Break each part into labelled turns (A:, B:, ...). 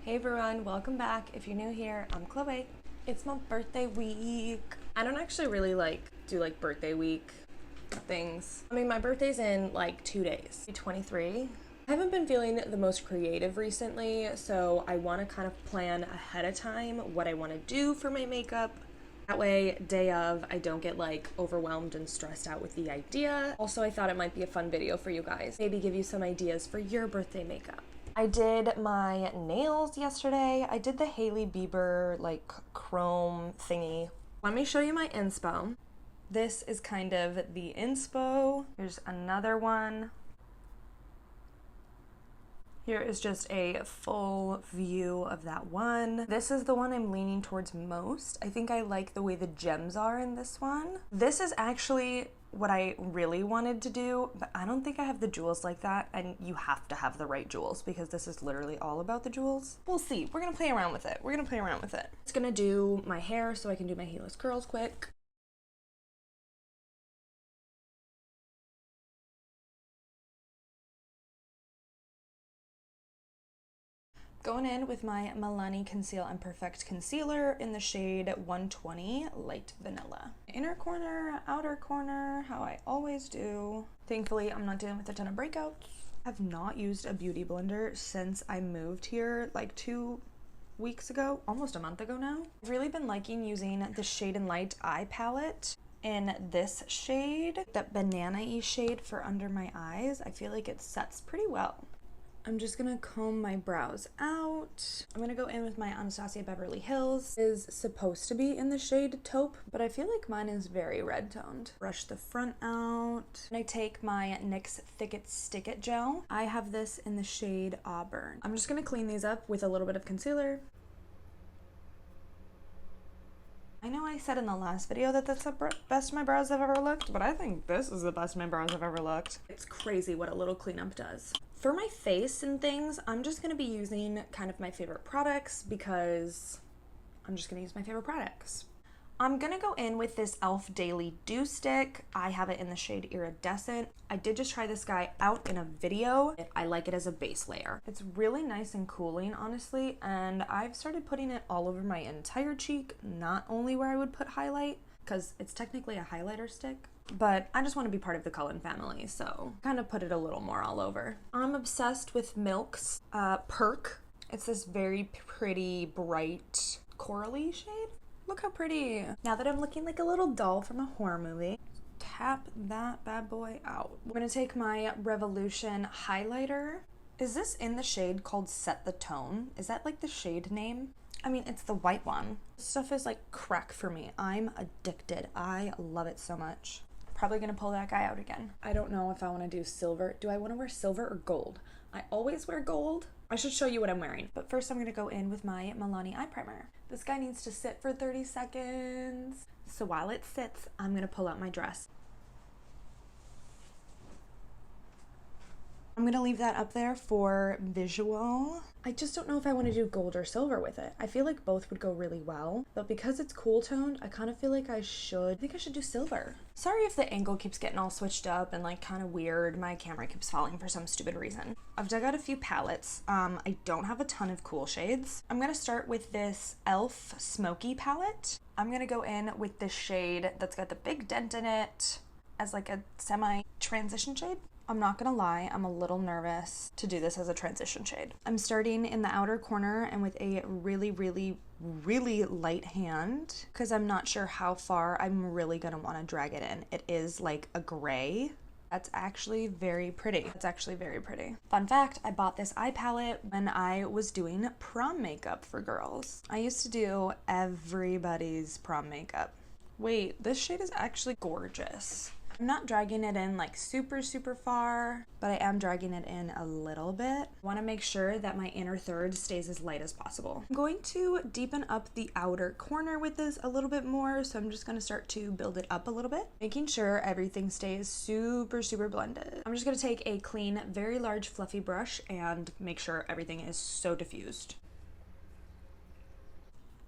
A: Hey everyone, welcome back. If you're new here, I'm Chloe. It's my birthday week. I don't actually really do birthday week things. I mean, my birthday's in like 2 days. I'm 23. I haven't been feeling the most creative recently, so I want to kind of plan ahead of time what I want to do for my makeup. That way, day of, I don't get overwhelmed and stressed out with the idea. Also, I thought it might be a fun video for you guys. Maybe give you some ideas for your birthday makeup. I did my nails yesterday. I did the Hailey Bieber chrome thingy. Let me show you my inspo. This is kind of the inspo. Here's another one. Here is just a full view of that one. This is the one I'm leaning towards most. I think I like the way the gems are in this one. This is actually what I really wanted to do, but I don't think I have the jewels like that, and you have to have the right jewels because this is literally all about the jewels. We'll see. We're gonna play around with it. We're gonna play around with it. It's gonna do my hair so I can do my heelless curls quick. Going in with my Milani Conceal and Perfect Concealer in the shade 120 Light Vanilla. Inner corner, outer corner, how I always do. Thankfully, I'm not dealing with a ton of breakouts. I have not used a beauty blender since I moved here like 2 weeks ago, almost a month ago now. I've really been liking using the Shade and Light eye palette in this shade, that banana-y shade for under my eyes. I feel like it sets pretty well. I'm just gonna comb my brows out. I'm gonna go in with my Anastasia Beverly Hills. It is supposed to be in the shade taupe, but I feel like mine is very red toned. Brush the front out. And I take my NYX Thick It Stick It gel. I have this in the shade Auburn. I'm just gonna clean these up with a little bit of concealer. I know I said in the last video that that's the best my brows have ever looked, but I think this is the best my brows have ever looked. It's crazy what a little cleanup does. For my face and things, I'm just gonna be using kind of my favorite products because I'm just gonna use my favorite products. I'm gonna go in with this e.l.f. Daily Dew Stick. I have it in the shade Iridescent. I did just try this guy out in a video. I like it as a base layer. It's really nice and cooling, honestly, and I've started putting it all over my entire cheek, not only where I would put highlight, because it's technically a highlighter stick, but I just want to be part of the Cullen family, so kind of put it a little more all over. I'm obsessed with Milk's Perk. It's this very pretty, bright, corally shade. Look how pretty. Now that I'm looking like a little doll from a horror movie, tap that bad boy out. I'm gonna take my Revolution highlighter. Is this in the shade called Set the Tone? Is that like the shade name? I mean, it's the white one. This stuff is like crack for me. I'm addicted. I love it so much. Probably gonna pull that guy out again. I don't know if I wanna do silver. Do I wanna wear silver or gold? I always wear gold. I should show you what I'm wearing. But first I'm gonna go in with my Milani eye primer. This guy needs to sit for 30 seconds. So while it sits, I'm gonna pull out my dress. I'm gonna leave that up there for visual. I just don't know if I want to do gold or silver with it. I feel like both would go really well, but because it's cool toned, I kind of feel like I think I should do silver. Sorry if the angle keeps getting all switched up and like kind of weird. My camera keeps falling for some stupid reason. I've dug out a few palettes. I don't have a ton of cool shades. I'm gonna start with this e.l.f. Smokey palette. I'm gonna go in with this shade that's got the big dent in it as like a semi-transition shade. I'm not gonna lie, I'm a little nervous to do this as a transition shade. I'm starting in the outer corner and with a really, really, really light hand because I'm not sure how far I'm really gonna wanna drag it in. It is like a gray. That's actually very pretty. That's actually very pretty. Fun fact, I bought this eye palette when I was doing prom makeup for girls. I used to do everybody's prom makeup. Wait, this shade is actually gorgeous. I'm not dragging it in like super far, but I am dragging it in a little bit. I want to make sure that my inner third stays as light as possible. I'm going to deepen up the outer corner with this a little bit more, so I'm just going to start to build it up a little bit, making sure everything stays super blended. I'm just going to take a clean, very large fluffy brush and make sure everything is so diffused.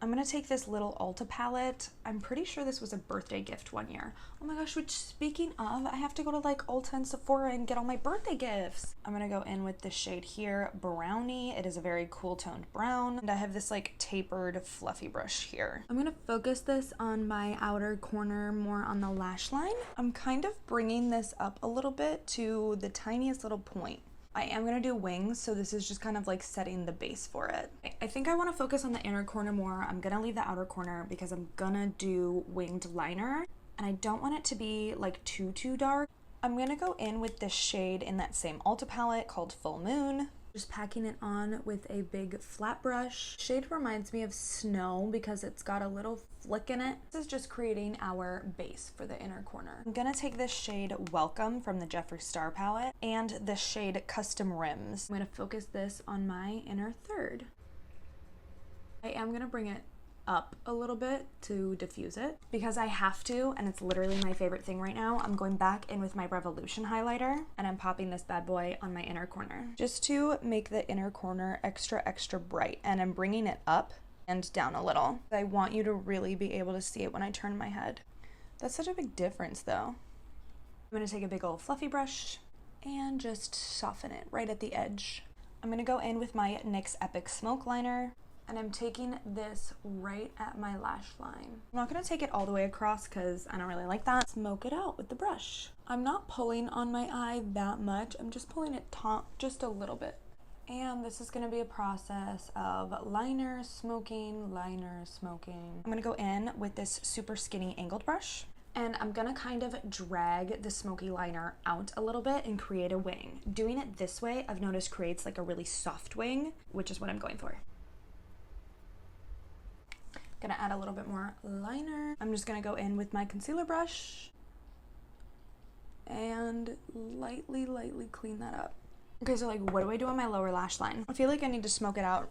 A: I'm gonna take this little Ulta palette. I'm pretty sure this was a birthday gift one year. Oh my gosh, which speaking of, I have to go to like Ulta and Sephora and get all my birthday gifts. I'm gonna go in with this shade here, Brownie. It is a very cool toned brown. And I have this like tapered fluffy brush here. I'm gonna focus this on my outer corner, more on the lash line. I'm kind of bringing this up a little bit to the tiniest little point. I am gonna do wings, so this is just kind of like setting the base for it. I think I wanna focus on the inner corner more. I'm gonna leave the outer corner because I'm gonna do winged liner, and I don't want it to be like too dark. I'm gonna go in with this shade in that same Ulta palette called Full Moon. Just packing it on with a big flat brush. Shade reminds me of Snow because it's got a little flick in it. This is just creating our base for the inner corner. I'm gonna take this shade Welcome from the Jeffree Star palette and the shade Custom Rims. I'm gonna focus this on my inner third. I am gonna bring it up a little bit to diffuse it because I have to, and it's literally my favorite thing right now. I'm going back in with my Revolution highlighter and I'm popping this bad boy on my inner corner just to make the inner corner extra bright, and I'm bringing it up and down a little. I want you to really be able to see it when I turn my head. That's such a big difference though. I'm gonna take a big old fluffy brush and just soften it right at the edge. I'm gonna go in with my NYX Epic Smoke Liner, and I'm taking this right at my lash line. I'm not gonna take it all the way across because I don't really like that. Smoke it out with the brush. I'm not pulling on my eye that much. I'm just pulling it just a little bit. And this is gonna be a process of liner, smoking. I'm gonna go in with this super skinny angled brush, and I'm gonna kind of drag the smoky liner out a little bit and create a wing. Doing it this way, I've noticed creates like a really soft wing, which is what I'm going for. Gonna add a little bit more liner. I'm just gonna go in with my concealer brush and lightly clean that up. Okay, so like, what do I do on my lower lash line? I feel like I need to smoke it out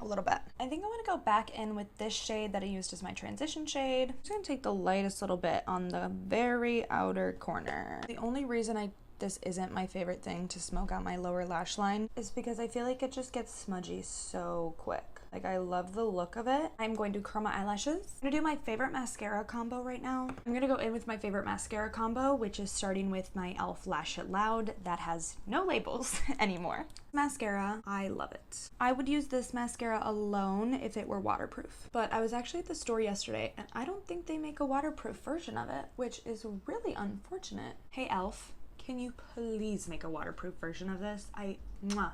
A: a little bit. I think I'm gonna go back in with this shade that I used as my transition shade. I'm just gonna take the lightest little bit on the very outer corner. The only reason this isn't my favorite thing to smoke out my lower lash line is because I feel like it just gets smudgy so quick. Like, I love the look of it. I'm going to curl my eyelashes. I'm gonna do my favorite mascara combo right now. I'm gonna go in with my favorite mascara combo, which is starting with my e.l.f. Lash It Loud that has no labels anymore. Mascara, I love it. I would use this mascara alone if it were waterproof, but I was actually at the store yesterday and I don't think they make a waterproof version of it, which is really unfortunate. Hey e.l.f., can you please make a waterproof version of this?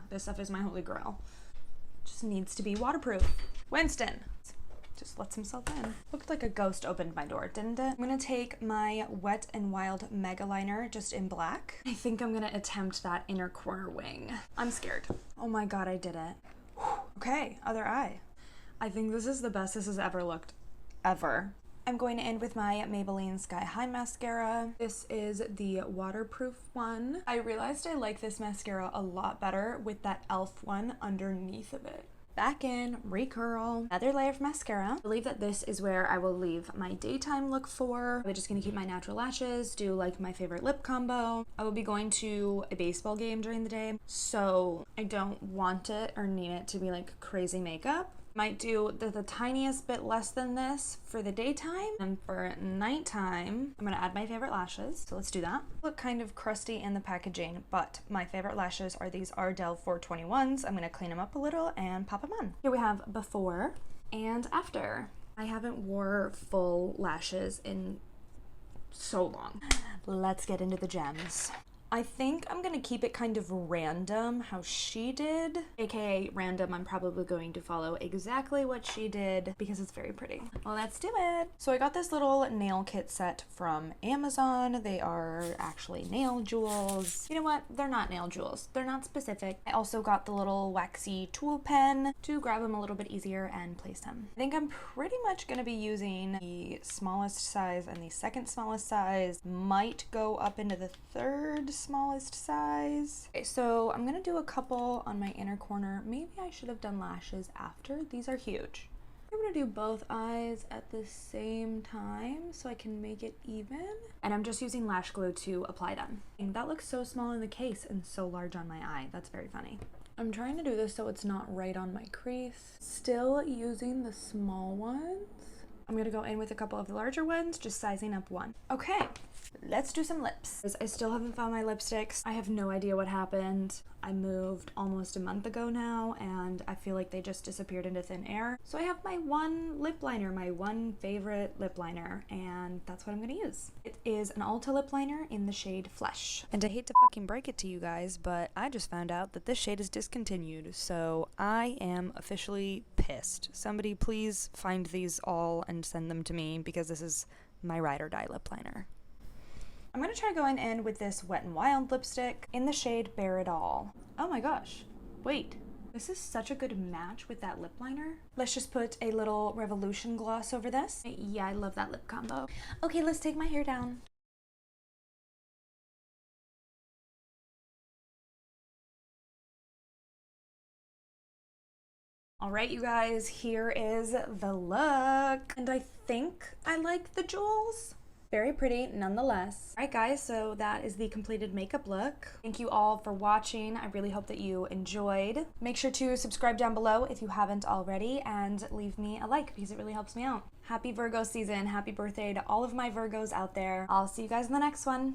A: This stuff is my holy grail. Just needs to be waterproof. Winston just lets himself in. Looked like a ghost opened my door, didn't it? I'm gonna take my Wet n Wild Mega Liner just in black. I think I'm gonna attempt that inner corner wing. I'm scared. Oh my god, I did it. Okay, other eye. I think this is the best this has ever looked, ever. I'm going to end with my Maybelline Sky High Mascara. This is the waterproof one. I realized I like this mascara a lot better with that e.l.f. one underneath of it. Back in, recurl, another layer of mascara. I believe that this is where I will leave my daytime look for. I'm just gonna keep my natural lashes, do like my favorite lip combo. I will be going to a baseball game during the day, so I don't want it or need it to be like crazy makeup. Might do the tiniest bit less than this for the daytime, and for nighttime I'm gonna add my favorite lashes, so let's do that. Look kind of crusty in the packaging, but my favorite lashes are these Ardell 421s. I'm gonna clean them up a little and pop them on. Here we have before and after. I haven't wore full lashes in so long. Let's get into the gems. I think I'm gonna keep it kind of random how she did, aka random. I'm probably going to follow exactly what she did because it's very pretty. Well, let's do it. So I got this little nail kit set from Amazon. They are actually nail jewels. You know what? They're not nail jewels. They're not specific. I also got the little waxy tool pen to grab them a little bit easier and place them. I think I'm pretty much gonna be using the smallest size and the second smallest size. Might go up into the third smallest size. Okay, so I'm gonna do a couple on my inner corner. Maybe I should have done lashes after. These are huge. I'm gonna do both eyes at the same time so I can make it even. And I'm just using lash glue to apply them. And that looks so small in the case and so large on my eye. That's very funny. I'm trying to do this so it's not right on my crease. Still using the small ones. I'm gonna go in with a couple of the larger ones, just sizing up one. Okay, let's do some lips. I still haven't found my lipsticks. I have no idea what happened. I moved almost a month ago now, and I feel like they just disappeared into thin air. So I have my one lip liner, my one favorite lip liner, and that's what I'm gonna use. It is an Ulta lip liner in the shade Flesh. And I hate to fucking break it to you guys, but I just found out that this shade is discontinued, so I am officially pissed. Somebody please find these all and send them to me, because this is my ride or die lip liner. I'm gonna try going in with this Wet n Wild lipstick in the shade Bare It All. Oh my gosh, wait. This is such a good match with that lip liner. Let's just put a little Revolution gloss over this. Yeah, I love that lip combo. Okay, let's take my hair down. All right, you guys, here is the look. And I think I like the jewels. Very pretty nonetheless. All right, guys, so that is the completed makeup look. Thank you all for watching. I really hope that you enjoyed. Make sure to subscribe down below if you haven't already, and leave me a like because it really helps me out. Happy Virgo season. Happy birthday to all of my Virgos out there. I'll see you guys in the next one.